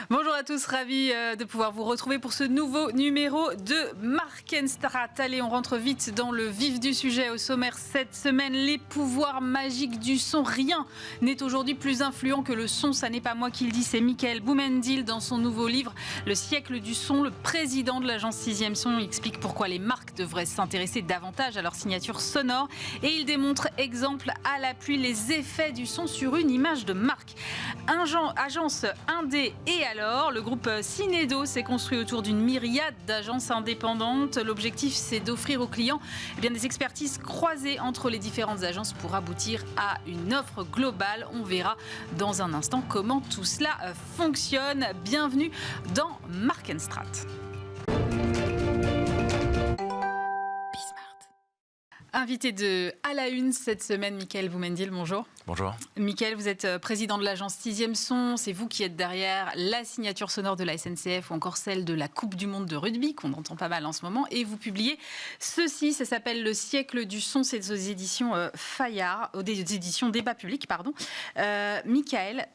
Bonjour à tous, ravi de pouvoir vous retrouver pour ce nouveau numéro de Markenstraat. Allez, on rentre vite dans le vif du sujet. Au sommaire cette semaine, les pouvoirs magiques du son. Rien n'est aujourd'hui plus influent que le son. Ça n'est pas moi qui le dis, c'est Michael Boumendil dans son nouveau livre Le siècle du son. Le président de l'agence 6e Son explique pourquoi les marques devraient s'intéresser davantage à leur signature sonore. Et il démontre, exemple à l'appui, les effets du son sur une image de marque. Agence indé et alors, le groupe Cinedo s'est construit autour d'une myriade d'agences indépendantes. L'objectif, c'est d'offrir aux clients des expertises croisées entre les différentes agences pour aboutir à une offre globale. On verra dans un instant comment tout cela fonctionne. Bienvenue dans Markenstraat. Invité de À la Une cette semaine, Michael Boumendil, bonjour. Bonjour. Michael, vous êtes président de l'agence 6e Son. C'est vous qui êtes derrière la signature sonore de la SNCF ou encore celle de la Coupe du Monde de rugby, qu'on entend pas mal en ce moment. Et vous publiez ceci, ça s'appelle Le siècle du son, c'est aux éditions Fayard, aux éditions Débat Public, pardon. Michael,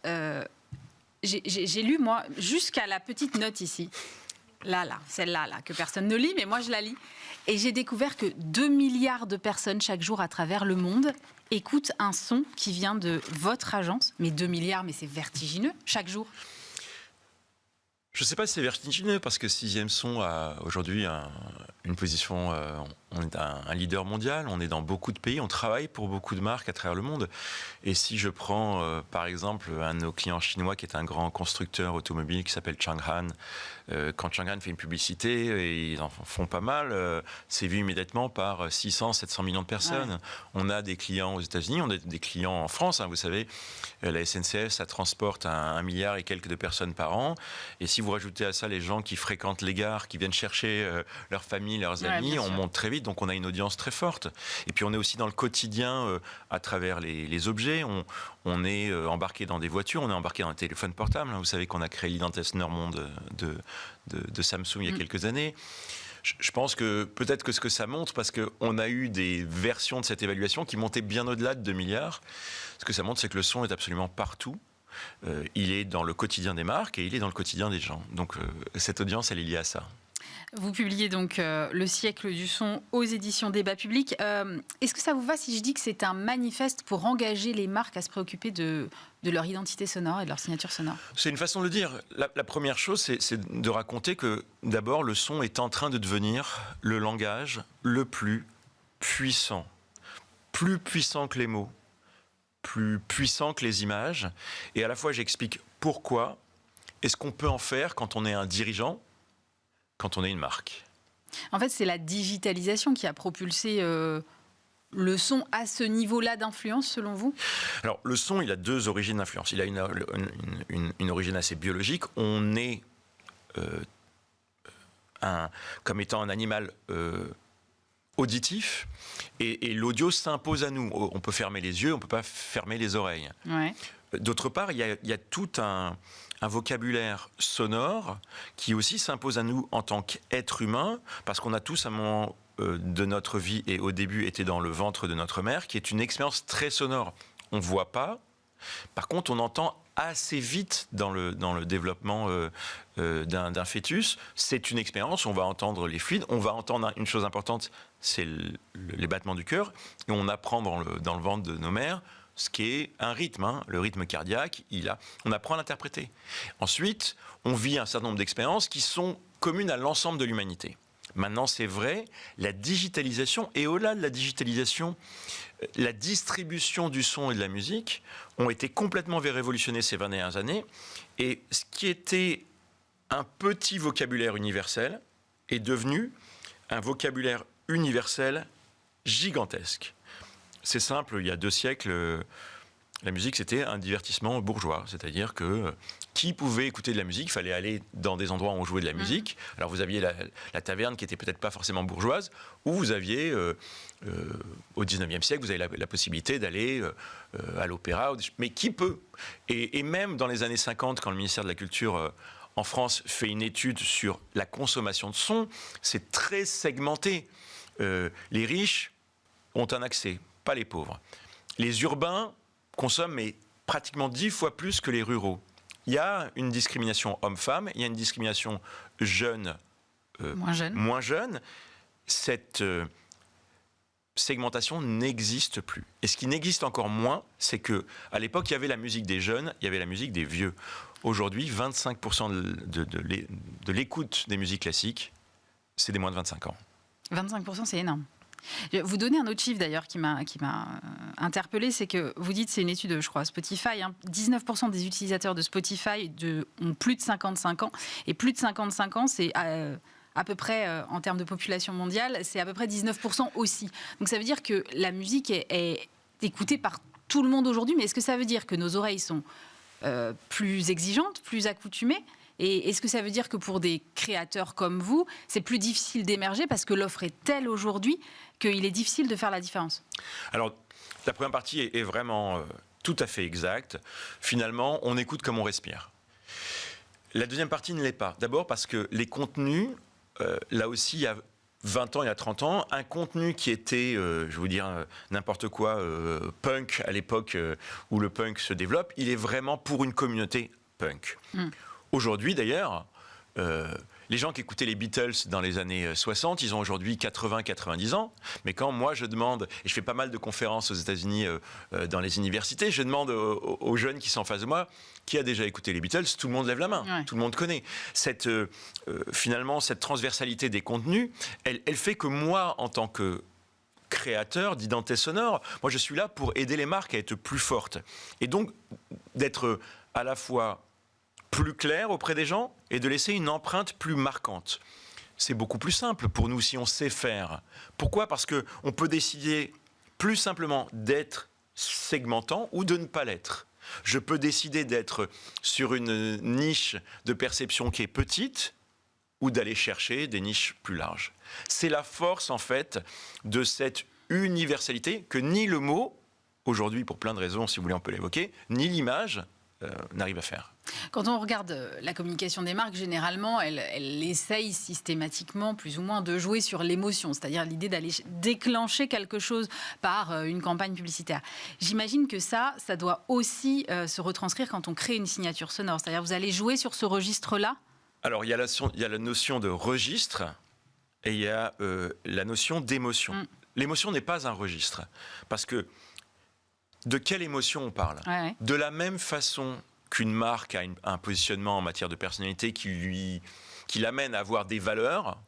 j'ai lu, moi, jusqu'à la petite note ici. Celle-là, que personne ne lit, mais moi je la lis. Et j'ai découvert que 2 milliards de personnes chaque jour à travers le monde écoutent un son qui vient de votre agence. Mais 2 milliards, mais c'est vertigineux chaque jour. Je ne sais pas si c'est vertigineux parce que 6e Son a aujourd'hui une position, on est un leader mondial, on est dans beaucoup de pays, on travaille pour beaucoup de marques à travers le monde. Et si je prends par exemple un de nos clients chinois qui est un grand constructeur automobile qui s'appelle Changan, quand Changan fait une publicité, et ils en font pas mal, c'est vu immédiatement par 600, 700 millions de personnes. Ouais. On a des clients aux États-Unis, on a des clients en France, hein, vous savez, la SNCF, ça transporte 1 milliard et quelques de personnes par an. Et si vous rajoutez à ça les gens qui fréquentent les gares, qui viennent chercher leur famille, leurs amis, on monte très vite, donc on a une audience très forte. Et puis on est aussi dans le quotidien à travers les objets. On est embarqué dans des voitures, on est embarqué dans un téléphone portable. Hein. Vous savez qu'on a créé l'identité sonore monde de Samsung il y a quelques années. Je pense que peut-être que ce que ça montre, parce qu'on a eu des versions de cette évaluation qui montaient bien au-delà de 2 milliards, ce que ça montre, c'est que le son est absolument partout. Il est dans le quotidien des marques et il est dans le quotidien des gens. Donc cette audience, elle est liée à ça. Vous publiez donc Le siècle du son aux éditions Débat Public. Est-ce que ça vous va si je dis que c'est un manifeste pour engager les marques à se préoccuper de leur identité sonore et de leur signature sonore? C'est une façon de le dire. La première chose, c'est de raconter que d'abord, le son est en train de devenir le langage le plus puissant que les mots, plus puissant que les images. Et à la fois, j'explique pourquoi et ce qu'on peut en faire quand on est un dirigeant, quand on est une marque. En fait, c'est la digitalisation qui a propulsé le son à ce niveau-là d'influence, selon vous? Alors, le son, il a 2 origines d'influence. Il a une origine assez biologique. On est comme étant un animal auditif, et l'audio s'impose à nous. On peut fermer les yeux, on ne peut pas fermer les oreilles. Ouais. D'autre part, il y a tout un vocabulaire sonore qui aussi s'impose à nous en tant qu'être humain, parce qu'on a tous un moment de notre vie, et au début était dans le ventre de notre mère, qui est une expérience très sonore. On ne voit pas, par contre on entend assez vite dans le développement d'un fœtus. C'est une expérience, on va entendre les fluides, on va entendre une chose importante, c'est les battements du cœur, et on apprend dans le ventre de nos mères ce qui est un rythme, hein, le rythme cardiaque, on apprend à l'interpréter. Ensuite, on vit un certain nombre d'expériences qui sont communes à l'ensemble de l'humanité. Maintenant, c'est vrai, la digitalisation, et au-delà de la digitalisation, la distribution du son et de la musique ont été complètement révolutionnées ces 20 dernières années. Et ce qui était un petit vocabulaire universel est devenu un vocabulaire universel gigantesque. C'est simple, il y a 2 siècles, la musique c'était un divertissement bourgeois, c'est-à-dire que qui pouvait écouter de la musique, il fallait aller dans des endroits où on jouait de la musique. Alors vous aviez la taverne qui était peut-être pas forcément bourgeoise, ou vous aviez au 19e siècle, vous avez la possibilité d'aller à l'opéra, mais qui peut? Et même dans les années 50, quand le ministère de la Culture en France fait une étude sur la consommation de son, c'est très segmenté. Les riches ont un accès, pas les pauvres. Les urbains consomment mais pratiquement 10 fois plus que les ruraux. Il y a une discrimination homme-femme, il y a une discrimination jeune, moins jeune. Cette segmentation n'existe plus. Et ce qui n'existe encore moins, c'est qu'à l'époque, il y avait la musique des jeunes, il y avait la musique des vieux. Aujourd'hui, 25% de l'écoute des musiques classiques, c'est des moins de 25 ans. 25%, c'est énorme. Vous donnez un autre chiffre d'ailleurs qui m'a interpellé, c'est que vous dites, c'est une étude, je crois, Spotify, 19% des utilisateurs de Spotify ont plus de 55 ans, et plus de 55 ans, c'est à peu près, en termes de population mondiale, c'est à peu près 19% aussi. Donc ça veut dire que la musique est écoutée par tout le monde aujourd'hui, mais est-ce que ça veut dire que nos oreilles sont plus exigeantes, plus accoutumées ? Et est-ce que ça veut dire que pour des créateurs comme vous, c'est plus difficile d'émerger parce que l'offre est telle aujourd'hui qu'il est difficile de faire la différence ? Alors, la première partie est vraiment tout à fait exacte. Finalement, on écoute comme on respire. La deuxième partie ne l'est pas. D'abord parce que les contenus, là aussi, il y a 20 ans, il y a 30 ans, un contenu qui était, je vais vous dire n'importe quoi, punk à l'époque où le punk se développe, il est vraiment pour une communauté punk. Aujourd'hui, d'ailleurs, les gens qui écoutaient les Beatles dans les années 60, ils ont aujourd'hui 80-90 ans. Mais quand moi, je demande, et je fais pas mal de conférences aux États-Unis dans les universités, je demande aux jeunes qui sont en face de moi, qui a déjà écouté les Beatles, tout le monde lève la main, ouais. Tout le monde connaît. Finalement, cette transversalité des contenus, elle fait que moi, en tant que créateur d'identité sonore, moi, je suis là pour aider les marques à être plus fortes. Et donc, d'être à la fois plus clair auprès des gens et de laisser une empreinte plus marquante. C'est beaucoup plus simple pour nous si on sait faire. Pourquoi ? Parce qu'on peut décider plus simplement d'être segmentant ou de ne pas l'être. Je peux décider d'être sur une niche de perception qui est petite ou d'aller chercher des niches plus larges. C'est la force en fait de cette universalité que ni le mot, aujourd'hui pour plein de raisons, si vous voulez on peut l'évoquer, ni l'image n'arrive à faire. Quand on regarde la communication des marques, généralement, elle essaye systématiquement, plus ou moins, de jouer sur l'émotion, c'est-à-dire l'idée d'aller déclencher quelque chose par une campagne publicitaire. J'imagine que ça doit aussi se retranscrire quand on crée une signature sonore, c'est-à-dire vous allez jouer sur ce registre-là ? Alors, il y a la notion de registre et il y a la notion d'émotion. L'émotion n'est pas un registre, parce que de quelle émotion on parle ? Ouais. De la même façon qu'une marque a un positionnement en matière de personnalité qui l'amène à avoir des valeurs,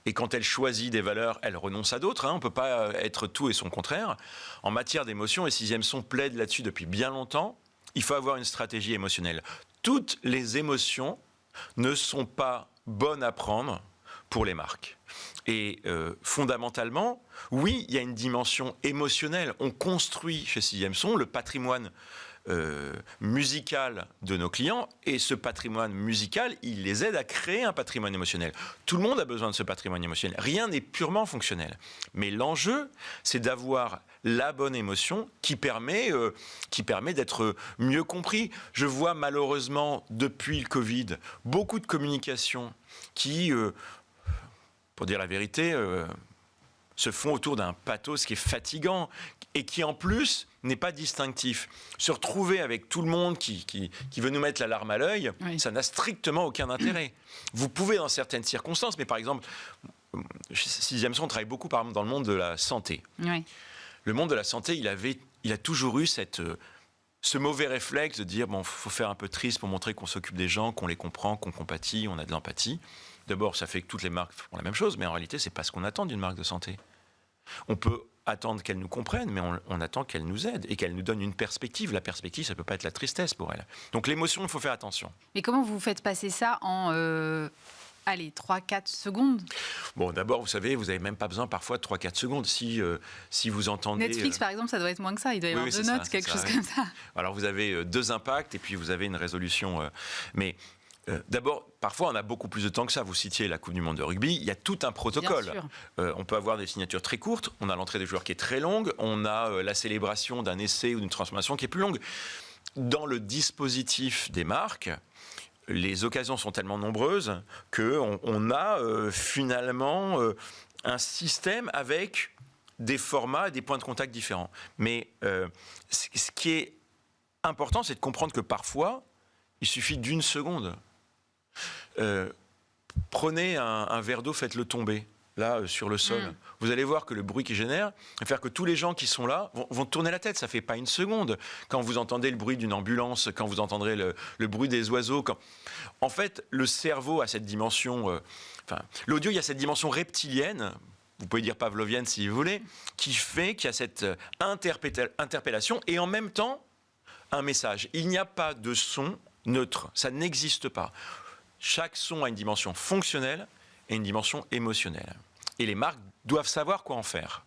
et quand elle choisit des valeurs, elle renonce à d'autres. On ne peut pas être tout et son contraire. En matière d'émotion, et Sixième Son plaide là-dessus depuis bien longtemps, il faut avoir une stratégie émotionnelle. Toutes les émotions ne sont pas bonnes à prendre pour les marques. Et fondamentalement, oui, il y a une dimension émotionnelle. On construit chez Sixième Son le patrimoine musical de nos clients, et ce patrimoine musical, il les aide à créer un patrimoine émotionnel. Tout le monde a besoin de ce patrimoine émotionnel. Rien n'est purement fonctionnel. Mais l'enjeu, c'est d'avoir la bonne émotion qui permet d'être mieux compris. Je vois malheureusement, depuis le Covid, beaucoup de communications qui, pour dire la vérité, se font autour d'un pathos qui est fatigant et qui, en plus, n'est pas distinctif. Se retrouver avec tout le monde qui veut nous mettre la larme à l'œil, oui. Ça n'a strictement aucun intérêt. Vous pouvez dans certaines circonstances, mais par exemple, Sixième Son travaille beaucoup par exemple, dans le monde de la santé. Oui. Le monde de la santé, il a toujours eu ce mauvais réflexe de dire bon, faut faire un peu triste pour montrer qu'on s'occupe des gens, qu'on les comprend, qu'on compatit, on a de l'empathie. D'abord, ça fait que toutes les marques font la même chose, mais en réalité, c'est pas ce qu'on attend d'une marque de santé. On peut attendre qu'elle nous comprenne, mais on attend qu'elle nous aide et qu'elle nous donne une perspective. La perspective, ça peut pas être la tristesse pour elle. Donc l'émotion, il faut faire attention. Mais comment vous faites passer ça en 3-4 secondes ? Bon, d'abord, vous savez, vous n'avez même pas besoin parfois de 3-4 secondes. Si vous entendez... Netflix, par exemple, ça doit être moins que ça. Il doit y avoir 2 notes, quelque chose comme ça. Alors, vous avez 2 impacts et puis vous avez une résolution. Mais d'abord, parfois, on a beaucoup plus de temps que ça. Vous citiez la Coupe du Monde de rugby. Il y a tout un protocole. On peut avoir des signatures très courtes. On a l'entrée des joueurs qui est très longue. On a la célébration d'un essai ou d'une transformation qui est plus longue. Dans le dispositif des marques, les occasions sont tellement nombreuses qu'on a finalement un système avec des formats et des points de contact différents. Mais ce qui est important, c'est de comprendre que parfois, il suffit d'une seconde. Prenez un verre d'eau, faites-le tomber, là, sur le sol. Vous allez voir que le bruit qu'il génère va faire que tous les gens qui sont là vont tourner la tête. Ça ne fait pas une seconde. Quand vous entendez le bruit d'une ambulance, quand vous entendrez le bruit des oiseaux. En fait, le cerveau a cette dimension... l'audio, il y a cette dimension reptilienne, vous pouvez dire pavlovienne si vous voulez, qui fait qu'il y a cette interpellation et en même temps, un message. Il n'y a pas de son neutre. Ça n'existe pas. Chaque son a une dimension fonctionnelle et une dimension émotionnelle. Et les marques doivent savoir quoi en faire.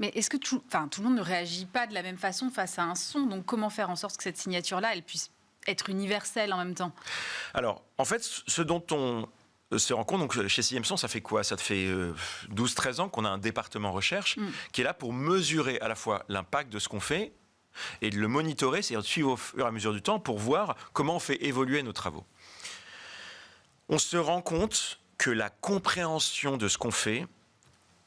Mais est-ce que tout le monde ne réagit pas de la même façon face à un son? Donc comment faire en sorte que cette signature-là, elle puisse être universelle en même temps? Alors, en fait, ce dont on se rend compte, donc chez CIEMSON, ça fait quoi? Ça fait 12-13 ans qu'on a un département recherche qui est là pour mesurer à la fois l'impact de ce qu'on fait et de le monitorer, c'est-à-dire de suivre au fur et à mesure du temps pour voir comment on fait évoluer nos travaux. On se rend compte que la compréhension de ce qu'on fait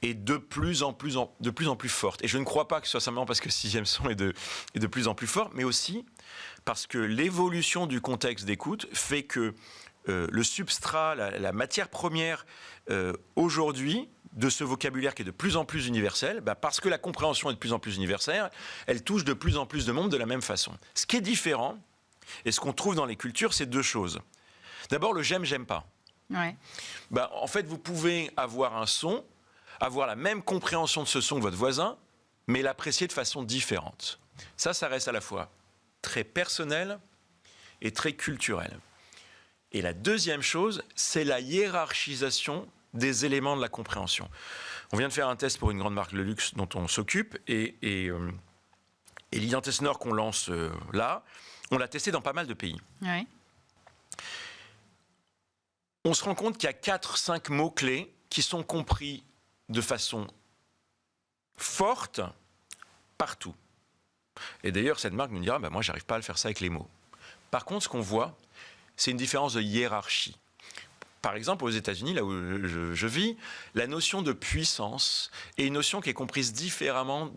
est de plus en plus forte. Et je ne crois pas que ce soit simplement parce que CIEMSON est de plus en plus fort, mais aussi parce que l'évolution du contexte d'écoute fait que le substrat, la matière première aujourd'hui de ce vocabulaire qui est de plus en plus universel, parce que la compréhension est de plus en plus universelle, elle touche de plus en plus de monde de la même façon. Ce qui est différent, et ce qu'on trouve dans les cultures, c'est deux choses. D'abord, le j'aime, j'aime pas. Ouais. En fait, vous pouvez avoir un son, avoir la même compréhension de ce son que votre voisin, mais l'apprécier de façon différente. Ça reste à la fois très personnel et très culturel. Et la deuxième chose, c'est la hiérarchisation des éléments de la compréhension. On vient de faire un test pour une grande marque de luxe dont on s'occupe, et l'identité sonore qu'on lance là, on l'a testé dans pas mal de pays. Ouais. On se rend compte qu'il y a 4-5 mots-clés qui sont compris de façon forte partout. Et d'ailleurs, cette marque nous dira, moi, j'arrive pas à le faire ça avec les mots. Par contre, ce qu'on voit, c'est une différence de hiérarchie. Par exemple, aux États-Unis, là où je vis, la notion de puissance est une notion qui est comprise différemment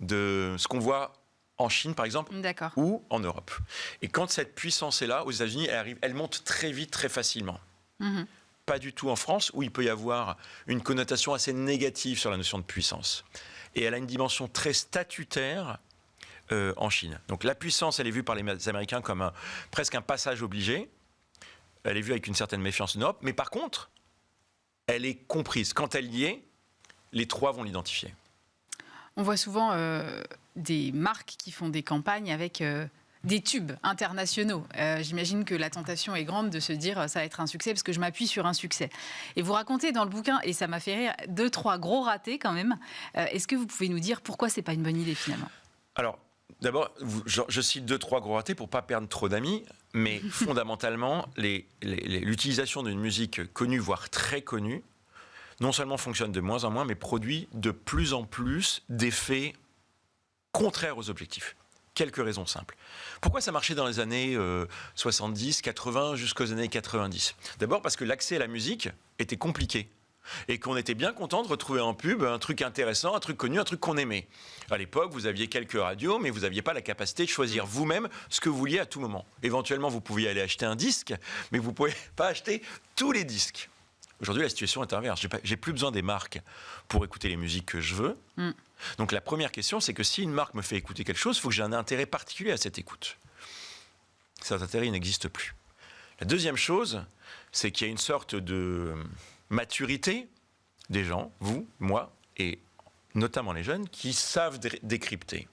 de ce qu'on voit en Chine, par exemple, ou en Europe. Et quand cette puissance est là, aux États-Unis, elle monte très vite, très facilement. Pas du tout en France, où il peut y avoir une connotation assez négative sur la notion de puissance. Et elle a une dimension très statutaire en Chine. Donc la puissance, elle est vue par les Américains comme presque un passage obligé. Elle est vue avec une certaine méfiance en Europe. Mais par contre, elle est comprise. Quand elle y est, les trois vont l'identifier. On voit souvent des marques qui font des campagnes avec des tubes internationaux. J'imagine que la tentation est grande de se dire ça va être un succès parce que je m'appuie sur un succès. Et vous racontez dans le bouquin, et ça m'a fait rire, 2-3 gros ratés quand même. Est-ce que vous pouvez nous dire pourquoi c'est pas une bonne idée finalement? Alors, d'abord, je cite 2-3 gros ratés pour pas perdre trop d'amis, mais fondamentalement, l'utilisation d'une musique connue, voire très connue, non seulement fonctionne de moins en moins, mais produit de plus en plus d'effets contraires aux objectifs. Quelques raisons simples. Pourquoi ça marchait dans les années 70, 80, jusqu'aux années 90? D'abord parce que l'accès à la musique était compliqué. Et qu'on était bien content de retrouver en pub un truc intéressant, un truc connu, un truc qu'on aimait. À l'époque, vous aviez quelques radios, mais vous n'aviez pas la capacité de choisir vous-même ce que vous vouliez à tout moment. Éventuellement, vous pouviez aller acheter un disque, mais vous ne pouvez pas acheter tous les disques. Aujourd'hui, la situation est inverse. J'ai plus besoin des marques pour écouter les musiques que je veux. Donc la première question, c'est que si une marque me fait écouter quelque chose, il faut que j'ai un intérêt particulier à cette écoute. Cet intérêt, il n'existe plus. La deuxième chose, c'est qu'il y a une sorte de maturité des gens, vous, moi, et notamment les jeunes, qui savent décrypter.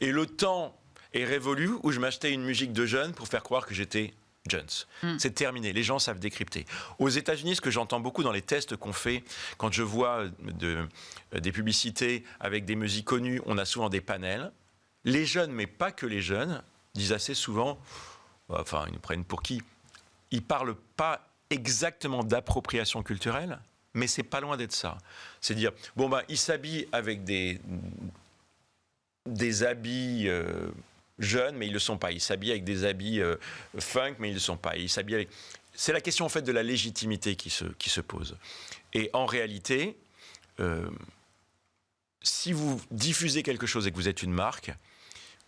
Et le temps est révolu où je m'achetais une musique de jeunes pour faire croire que j'étais Jones. C'est terminé, les gens savent décrypter. Aux États-Unis, ce que j'entends beaucoup dans les tests qu'on fait, quand je vois des publicités avec des musiques connues, on a souvent des panels. Les jeunes, mais pas que les jeunes, disent assez souvent, enfin, ils nous prennent pour qui? Ils ne parlent pas exactement d'appropriation culturelle, mais c'est pas loin d'être ça. C'est dire, ils s'habillent avec des habits jeunes, mais ils le sont pas. Ils s'habillent avec des habits funk, mais ils le sont pas. Ils s'habillent avec... C'est la question en fait de la légitimité qui se pose. Et en réalité, si vous diffusez quelque chose et que vous êtes une marque,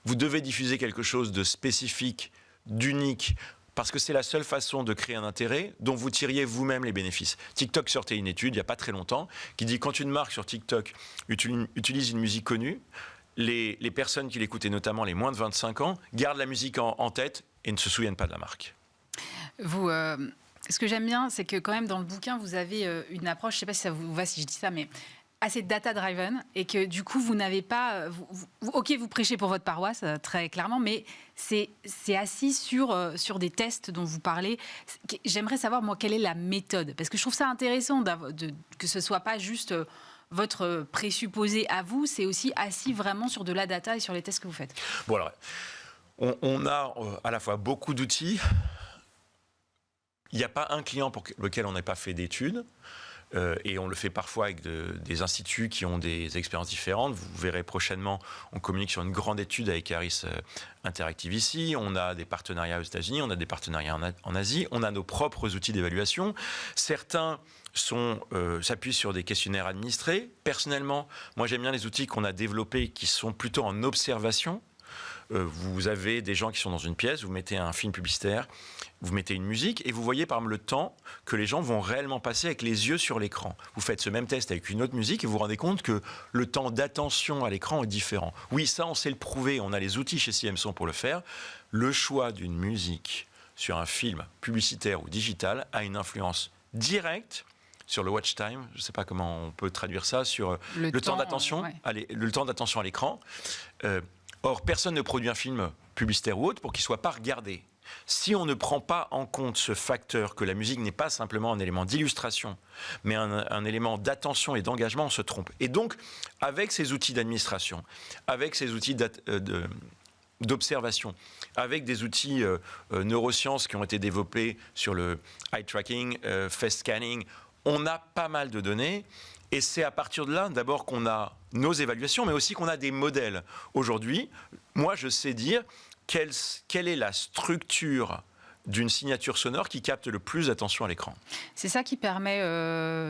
vous devez diffuser quelque chose de spécifique, d'unique, parce que c'est la seule façon de créer un intérêt dont vous tiriez vous-même les bénéfices. TikTok sortait une étude, il n'y a pas très longtemps, qui dit quand une marque sur TikTok utilise une musique connue, les personnes qui l'écoutent, et notamment les moins de 25 ans, gardent la musique en tête et ne se souviennent pas de la marque. Ce que j'aime bien, c'est que quand même dans le bouquin, vous avez une approche, je ne sais pas si ça vous va si je dis ça, mais assez data-driven, et que du coup, vous n'avez pas... ok, vous prêchez pour votre paroisse, très clairement, mais c'est assis sur des tests dont vous parlez. J'aimerais savoir, moi, quelle est la méthode ? Parce que je trouve ça intéressant que ce ne soit pas juste votre présupposé à vous, c'est aussi assis vraiment sur de la data et sur les tests que vous faites. Bon, alors, on a à la fois beaucoup d'outils. Il n'y a pas un client pour lequel on n'ait pas fait d'études. Et on le fait parfois avec des instituts qui ont des expériences différentes. Vous verrez prochainement, on communique sur une grande étude avec Harris Interactive ici. On a des partenariats aux États-Unis, on a des partenariats en Asie. On a nos propres outils d'évaluation. Certains s'appuient sur des questionnaires administrés. Personnellement, moi j'aime bien les outils qu'on a développés qui sont plutôt en observation. Vous avez des gens qui sont dans une pièce, vous mettez un film publicitaire, vous mettez une musique et vous voyez par exemple le temps que les gens vont réellement passer avec les yeux sur l'écran. Vous faites ce même test avec une autre musique et vous vous rendez compte que le temps d'attention à l'écran est différent. Oui, ça on sait le prouver, on a les outils chez CMSON pour le faire. Le choix d'une musique sur un film publicitaire ou digital a une influence directe sur le watch time, je ne sais pas comment on peut traduire ça, sur le temps d'attention, le temps d'attention à l'écran. Or, personne ne produit un film publicitaire ou autre pour qu'il ne soit pas regardé. Si on ne prend pas en compte ce facteur que la musique n'est pas simplement un élément d'illustration, mais un élément d'attention et d'engagement, on se trompe. Et donc, avec ces outils d'administration, avec ces outils d'observation, avec des outils neurosciences qui ont été développés sur le eye tracking, face scanning, on a pas mal de données. Et c'est à partir de là, d'abord, qu'on a nos évaluations, mais aussi qu'on a des modèles. Aujourd'hui, moi, je sais dire quelle est la structure d'une signature sonore qui capte le plus d'attention à l'écran. C'est ça qui permet,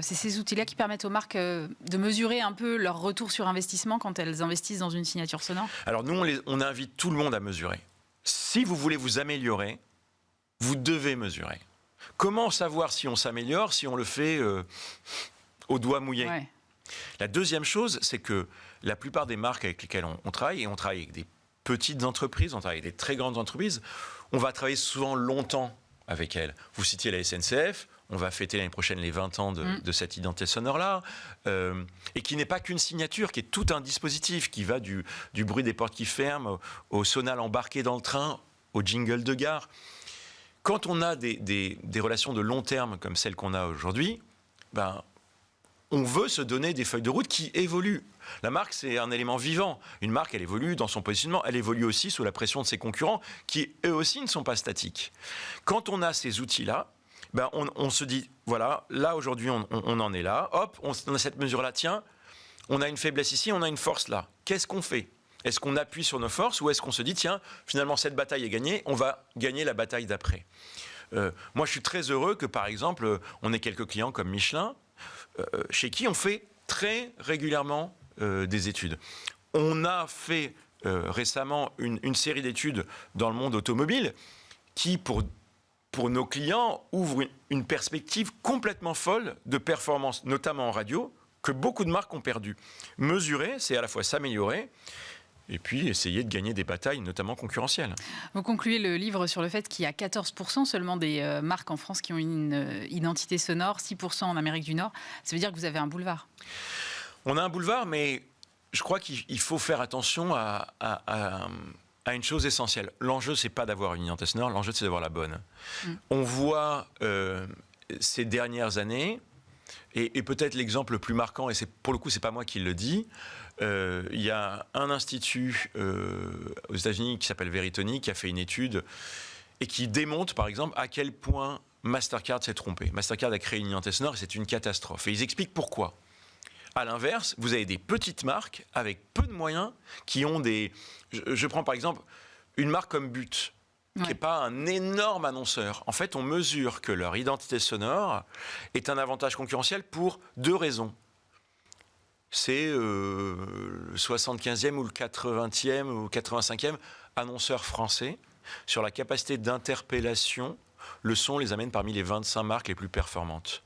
c'est ces outils-là qui permettent aux marques de mesurer un peu leur retour sur investissement quand elles investissent dans une signature sonore. Alors nous, on invite tout le monde à mesurer. Si vous voulez vous améliorer, vous devez mesurer. Comment savoir si on s'améliore, si on le fait au doigt mouillé. Ouais. La deuxième chose, c'est que la plupart des marques avec lesquelles on travaille, et on travaille avec des petites entreprises, on travaille avec des très grandes entreprises, on va travailler souvent longtemps avec elles. Vous citiez la SNCF, on va fêter l'année prochaine les 20 ans de cette identité sonore-là, et qui n'est pas qu'une signature, qui est tout un dispositif, qui va du bruit des portes qui ferment, au sonal embarqué dans le train, au jingle de gare. Quand on a des relations de long terme comme celles qu'on a aujourd'hui, on veut se donner des feuilles de route qui évoluent. La marque, c'est un élément vivant. Une marque, elle évolue dans son positionnement. Elle évolue aussi sous la pression de ses concurrents, qui eux aussi ne sont pas statiques. Quand on a ces outils-là, on se dit, voilà, là aujourd'hui, on en est là. Hop, on a cette mesure-là. Tiens, on a une faiblesse ici, on a une force là. Qu'est-ce qu'on fait ? Est-ce qu'on appuie sur nos forces ou est-ce qu'on se dit, tiens, finalement, cette bataille est gagnée, on va gagner la bataille d'après ? Moi, je suis très heureux que, par exemple, on ait quelques clients comme Michelin, chez qui on fait très régulièrement des études. On a fait récemment une série d'études dans le monde automobile qui, pour nos clients, ouvre une perspective complètement folle de performance, notamment en radio, que beaucoup de marques ont perdu. Mesurer, c'est à la fois s'améliorer, et puis essayer de gagner des batailles, notamment concurrentielles. Vous concluez le livre sur le fait qu'il y a 14% seulement des marques en France qui ont une identité sonore, 6% en Amérique du Nord. Ça veut dire que vous avez un boulevard. On a un boulevard, mais je crois qu'il faut faire attention à une chose essentielle. L'enjeu, c'est pas d'avoir une identité sonore, l'enjeu, c'est d'avoir la bonne. On voit ces dernières années, et peut-être l'exemple le plus marquant, et pour le coup, c'est pas moi qui le dis, il y a un institut aux États-Unis qui s'appelle Veritonic qui a fait une étude et qui démontre, par exemple, à quel point Mastercard s'est trompé. Mastercard a créé une identité sonore et c'est une catastrophe. Et ils expliquent pourquoi. À l'inverse, vous avez des petites marques avec peu de moyens qui ont des... Je prends par exemple une marque comme But, qui n'est pas un énorme annonceur. En fait, on mesure que leur identité sonore est un avantage concurrentiel pour deux raisons. c'est le 75e ou le 80e ou 85e annonceur français sur la capacité d'interpellation. Le son les amène parmi les 25 marques les plus performantes.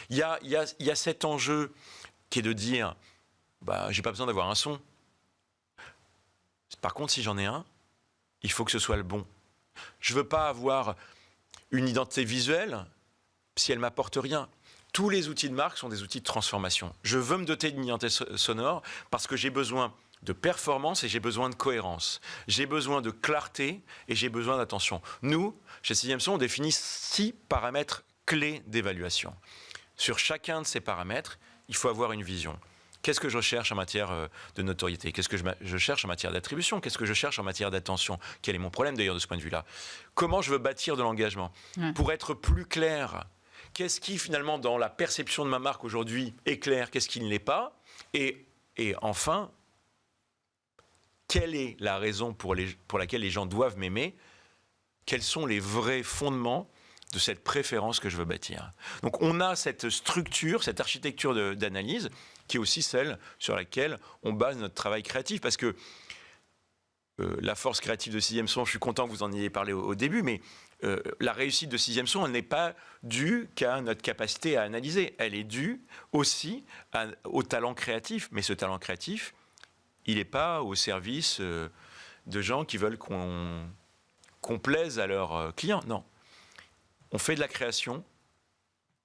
Il y a cet enjeu qui est de dire j'ai pas besoin d'avoir un son. Par contre, si j'en ai un, il faut que ce soit le bon. Je veux pas avoir une identité visuelle si elle m'apporte rien. Tous les outils de marque sont des outils de transformation. Je veux me doter d'une identité sonore parce que j'ai besoin de performance et j'ai besoin de cohérence. J'ai besoin de clarté et j'ai besoin d'attention. Nous, chez 6e Son, on définit 6 paramètres clés d'évaluation. Sur chacun de ces paramètres, il faut avoir une vision. Qu'est-ce que je recherche en matière de notoriété? Qu'est-ce que je cherche en matière d'attribution? Qu'est-ce que je cherche en matière d'attention? Quel est mon problème d'ailleurs de ce point de vue-là? Comment je veux bâtir de l'engagement? Pour être plus clair, qu'est-ce qui finalement dans la perception de ma marque aujourd'hui est clair? Qu'est-ce qui ne l'est pas? Et enfin, quelle est la raison pour laquelle les gens doivent m'aimer? Quels sont les vrais fondements de cette préférence que je veux bâtir? Donc on a cette structure, cette architecture d'analyse qui est aussi celle sur laquelle on base notre travail créatif. Parce que la force créative de 6e Son, je suis content que vous en ayez parlé au début, mais la réussite de 6e Son, elle n'est pas due qu'à notre capacité à analyser. Elle est due aussi au talent créatif. Mais ce talent créatif, il n'est pas au service de gens qui veulent qu'on plaise à leurs clients. Non. On fait de la création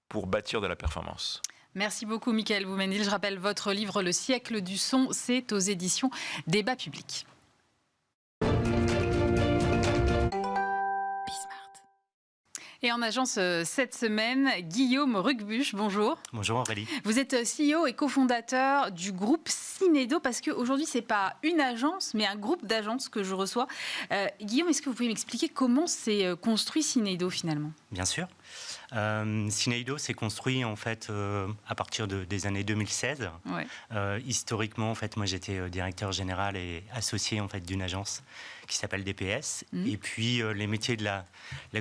pour bâtir de la performance. Merci beaucoup, Michael Boumendil. Je rappelle votre livre « Le siècle du son », c'est aux éditions Débat Public. Et en agence cette semaine, Guillaume Ruckbusch, bonjour. Bonjour Aurélie. Vous êtes CEO et cofondateur du groupe Cinedo, parce qu'aujourd'hui, ce n'est pas une agence, mais un groupe d'agences que je reçois. Guillaume, est-ce que vous pouvez m'expliquer comment s'est construit Cinedo finalement? Bien sûr. Cinedo s'est construit en fait à partir des années 2016. Ouais. Historiquement, en fait, moi j'étais directeur général et associé en fait d'une agence qui s'appelle DPS. Et puis les métiers de la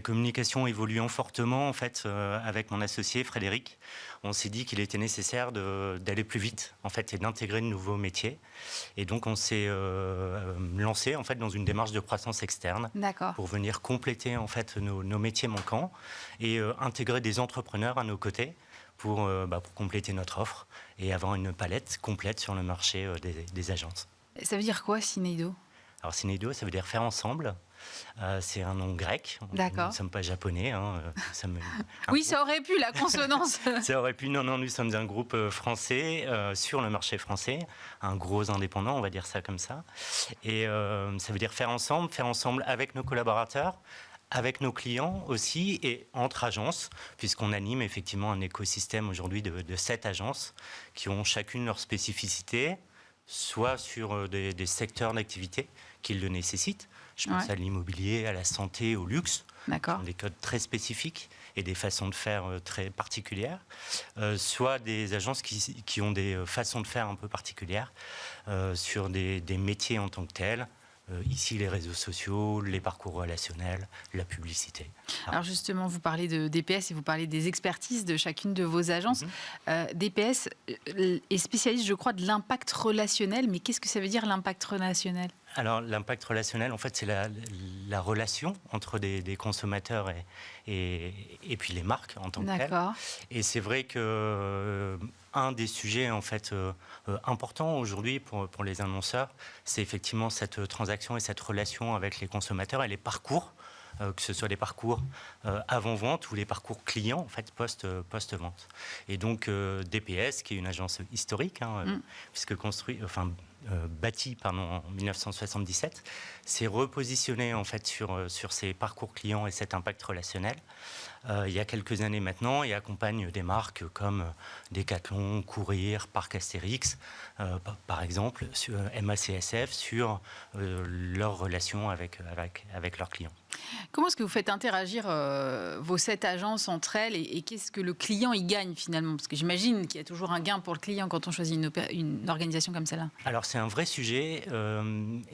communication évoluant fortement en fait avec mon associé Frédéric, on s'est dit qu'il était nécessaire d'aller plus vite en fait et d'intégrer de nouveaux métiers. Et donc on s'est lancé en fait dans une démarche de croissance externe pour venir compléter en fait nos métiers manquants et intégrer des entrepreneurs à nos côtés pour compléter notre offre et avoir une palette complète sur le marché des agences. Ça veut dire quoi, Cinedo? Alors Cinedo, ça veut dire faire ensemble. C'est un nom grec. Nous ne sommes pas japonais. Oui, ça aurait pu, la consonance. Ça aurait pu. Non, nous sommes un groupe français sur le marché français, un gros indépendant, on va dire ça comme ça. Et ça veut dire faire ensemble avec nos collaborateurs, avec nos clients aussi et entre agences, puisqu'on anime effectivement un écosystème aujourd'hui de 7 agences qui ont chacune leur spécificité, soit sur des secteurs d'activité qui le nécessitent. Je pense à l'immobilier, à la santé, au luxe. Qui ont des codes très spécifiques et des façons de faire très particulières. Soit des agences qui ont des façons de faire un peu particulières sur des métiers en tant que tels. Ici, les réseaux sociaux, les parcours relationnels, la publicité. Alors justement, vous parlez de DPS et vous parlez des expertises de chacune de vos agences. DPS est spécialiste, je crois, de l'impact relationnel. Mais qu'est-ce que ça veut dire, l'impact relationnel? Alors, l'impact relationnel, en fait, c'est la relation entre des consommateurs et puis les marques en tant que telles. Et c'est vrai que un des sujets en fait importants aujourd'hui pour les annonceurs, c'est effectivement cette transaction et cette relation avec les consommateurs et les parcours, que ce soit les parcours avant-vente ou les parcours clients en fait post-vente. Et donc DPS, qui est une agence historique, puisque bâtie en 1977, s'est repositionné en fait sur ces parcours clients et cet impact relationnel il y a quelques années maintenant et accompagne des marques comme Decathlon, Courir, Parc Astérix, par exemple, MACSF sur leur relation avec leurs clients. Comment est-ce que vous faites interagir vos 7 agences entre elles et qu'est-ce que le client y gagne finalement? Parce que j'imagine qu'il y a toujours un gain pour le client quand on choisit une organisation comme celle-là. Alors c'est un vrai sujet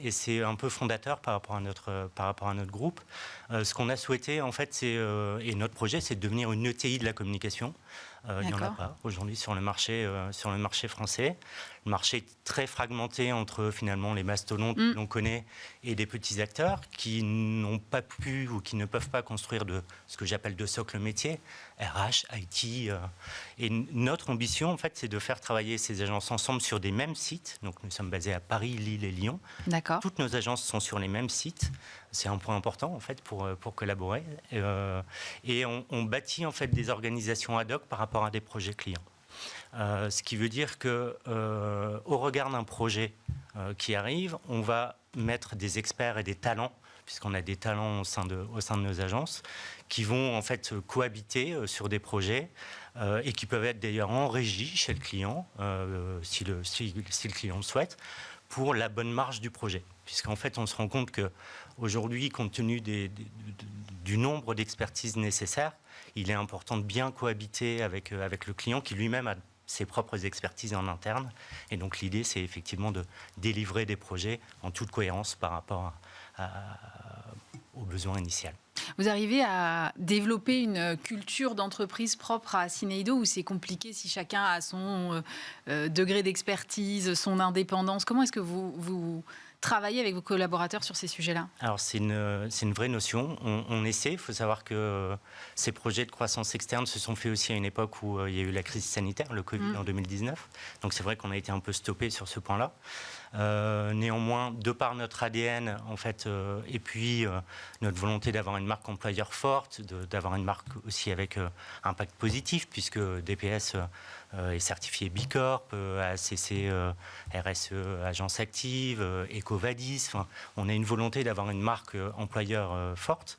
et c'est un peu fondateur par rapport à notre groupe. Ce qu'on a souhaité en fait, et notre projet, c'est de devenir une ETI de la communication Il n'y en a pas aujourd'hui sur le marché français. Le marché est très fragmenté entre finalement les mastodontes que l'on connaît et des petits acteurs qui n'ont pas pu ou qui ne peuvent pas construire de ce que j'appelle de socle métier, RH, IT. Et notre ambition, en fait, c'est de faire travailler ces agences ensemble sur des mêmes sites. Donc nous sommes basés à Paris, Lille et Lyon. D'accord. Toutes nos agences sont sur les mêmes sites. C'est un point important en fait pour collaborer. Et on bâtit en fait des organisations ad hoc par rapport à des projets clients. Ce qui veut dire que au regard d'un projet qui arrive, on va mettre des experts et des talents, puisqu'on a des talents au sein de nos agences, qui vont en fait cohabiter sur des projets et qui peuvent être d'ailleurs en régie chez le client, si le client le souhaite, pour la bonne marge du projet. Puisqu'en fait, on se rend compte qu'aujourd'hui, compte tenu du nombre d'expertises nécessaires, il est important de bien cohabiter avec le client qui lui-même a ses propres expertises en interne. Et donc l'idée, c'est effectivement de délivrer des projets en toute cohérence par rapport aux besoins initiaux. Vous arrivez à développer une culture d'entreprise propre à Syneido ou c'est compliqué si chacun a son degré d'expertise, son indépendance? Comment est-ce que vous travaillez avec vos collaborateurs sur ces sujets-là? Alors c'est une vraie notion. On essaie. Il faut savoir que ces projets de croissance externe se sont faits aussi à une époque où il y a eu la crise sanitaire, le Covid en 2019. Donc c'est vrai qu'on a été un peu stoppé sur ce point-là. Néanmoins, de par notre ADN, en fait, et puis notre volonté d'avoir une marque employeur forte, d'avoir une marque aussi avec impact positif, puisque DPS est certifié B Corp, ACC, RSE, Agence Active, EcoVadis. Enfin, on a une volonté d'avoir une marque employeur forte.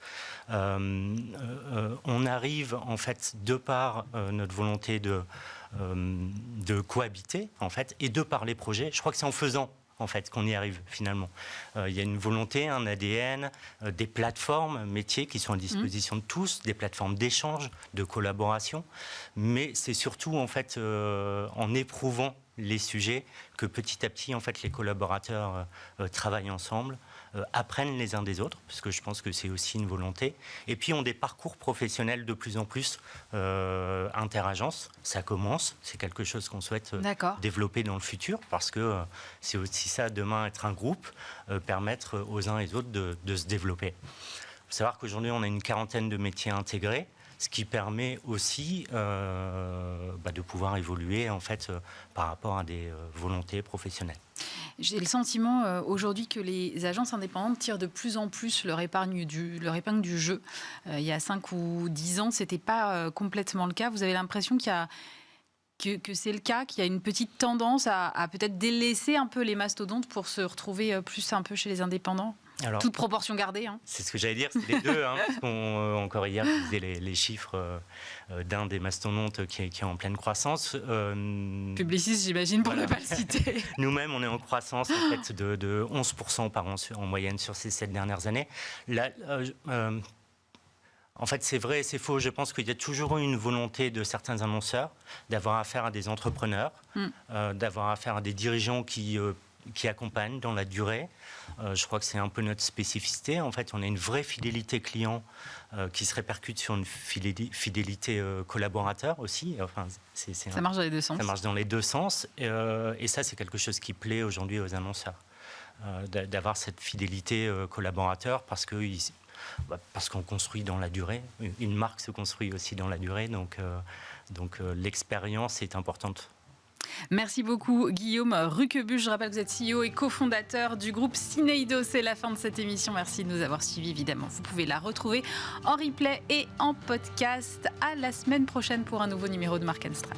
On arrive, en fait, de par notre volonté de cohabiter, en fait, et de par les projets. Je crois que c'est en faisant en fait, qu'on y arrive finalement. Il y a une volonté, un ADN, des plateformes métiers qui sont à disposition de tous, des plateformes d'échange, de collaboration, mais c'est surtout en fait en éprouvant les sujets que petit à petit en fait les collaborateurs travaillent ensemble, apprennent les uns des autres, parce que je pense que c'est aussi une volonté, et puis ont des parcours professionnels de plus en plus interagences. Ça commence, c'est quelque chose qu'on souhaite développer dans le futur, parce que c'est aussi ça, demain, être un groupe, permettre aux uns et aux autres de se développer. Il faut savoir qu'aujourd'hui, on a une quarantaine de métiers intégrés, ce qui permet aussi de pouvoir évoluer en fait, par rapport à des volontés professionnelles. J'ai le sentiment aujourd'hui que les agences indépendantes tirent de plus en plus leur épingle du jeu. Il y a 5 ou 10 ans, ce n'était pas complètement le cas. Vous avez l'impression qu'il y a que c'est le cas, qu'il y a une petite tendance à peut-être délaisser un peu les mastodontes pour se retrouver plus un peu chez les indépendants? Alors, toute proportion gardée. Hein. C'est ce que j'allais dire, c'est les deux. Parce encore hier, je disais les chiffres d'un des mastodontes qui est en pleine croissance. Publicis, j'imagine, pour ne pas le citer. Nous-mêmes, on est en croissance en fait, de 11% par an en moyenne sur ces 7 dernières années. Là, en fait, c'est vrai et c'est faux. Je pense qu'il y a toujours eu une volonté de certains annonceurs d'avoir affaire à des entrepreneurs, d'avoir affaire à des dirigeants qui accompagnent dans la durée. Je crois que c'est un peu notre spécificité. En fait, on a une vraie fidélité client qui se répercute sur une fidélité collaborateur aussi. Enfin, ça marche dans les deux sens. Ça marche dans les deux sens. Et ça, c'est quelque chose qui plaît aujourd'hui aux annonceurs. D'avoir cette fidélité collaborateur parce qu'on construit dans la durée. Une marque se construit aussi dans la durée. Donc l'expérience est importante. Merci beaucoup Guillaume Ruquebuche. Je rappelle que vous êtes CEO et cofondateur du groupe Syneido. C'est la fin de cette émission. Merci de nous avoir suivis évidemment. Vous pouvez la retrouver en replay et en podcast. À la semaine prochaine pour un nouveau numéro de Marken Strat.